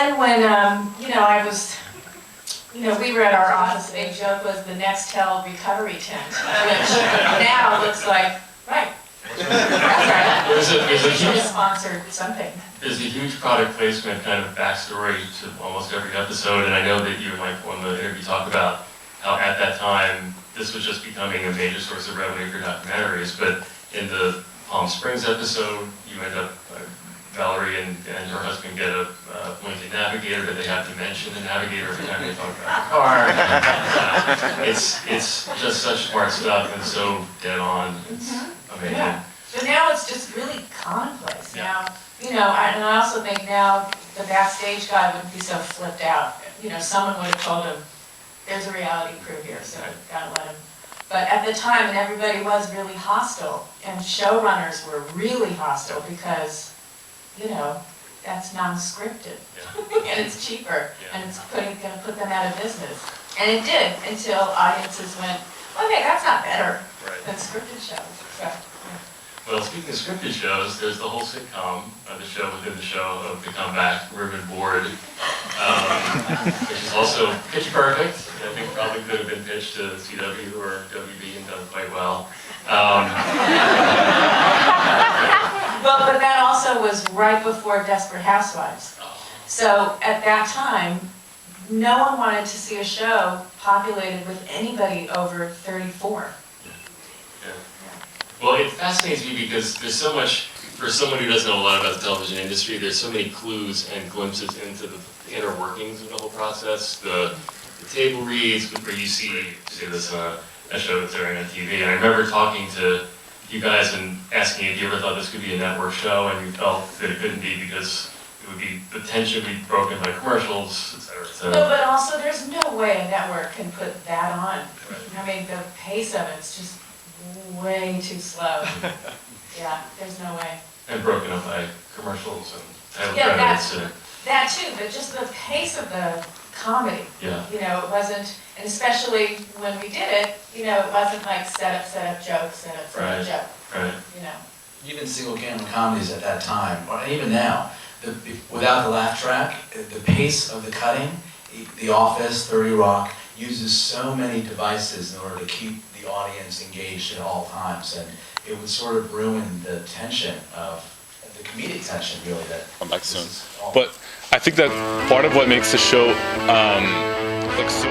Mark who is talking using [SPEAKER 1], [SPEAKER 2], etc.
[SPEAKER 1] then when, I was, we were at our office, the big joke was the Next Hell recovery tent, which now looks like, right. That's right.
[SPEAKER 2] There's a huge
[SPEAKER 1] sponsored something.
[SPEAKER 2] There's a huge product placement kind of backstory to almost every episode, and I know that you and Mike on the interview talk about how at that time this was just becoming a major source of revenue for documentaries. But in the Palm Springs episode, you end up Valerie and her husband get a pointed navigator that they have to mention the navigator every time they talk about the car. It's just such smart stuff and so dead on. It's amazing.
[SPEAKER 1] Yeah. But now it's just really commonplace.
[SPEAKER 2] Yeah.
[SPEAKER 1] Now, and I also think now the backstage guy wouldn't be so flipped out. Someone would have told him, there's a reality crew here, so gotta let him. But at the time, and everybody was really hostile, and showrunners were really hostile because, that's non-scripted, and it's cheaper, and it's going to put them out of business. And it did, until audiences went, okay, that's not better than scripted shows. So,
[SPEAKER 2] Well, speaking of scripted shows, there's the whole sitcom, the show within the show of The Comeback, Room and Board, which is also pitch perfect. I think probably could have been pitched to CW or WB and done quite well.
[SPEAKER 1] Well, but that also was right before Desperate Housewives. So at that time, no one wanted to see a show populated with anybody over 34.
[SPEAKER 2] Well, it fascinates me because there's so much, for someone who doesn't know a lot about the television industry, there's so many clues and glimpses into the inner workings of the whole process. The table reads, where you see this a show that's airing on TV. And I remember talking to you guys and asking if you ever thought this could be a network show, and you felt that it couldn't be because it would be potentially broken by commercials, et cetera, et cetera.
[SPEAKER 1] No, but also there's no way a network can put that on. Right. I mean, the pace of it's just way too slow. Yeah, there's no way.
[SPEAKER 2] And broken up by commercials and title
[SPEAKER 1] credits. That too, but just the pace of the comedy.
[SPEAKER 2] Yeah.
[SPEAKER 1] It wasn't, and especially when we did it, it wasn't like set up jokes, set up joke.
[SPEAKER 2] Right.
[SPEAKER 3] Even single camera comedies at that time, or even now, without the laugh track, the pace of the cutting, The Office, 30 Rock, uses so many devices in order to keep the audience engaged at all times, and it would sort of ruin the tension of the comedic tension, really.
[SPEAKER 4] Come back soon. But I think that part of what makes the show like so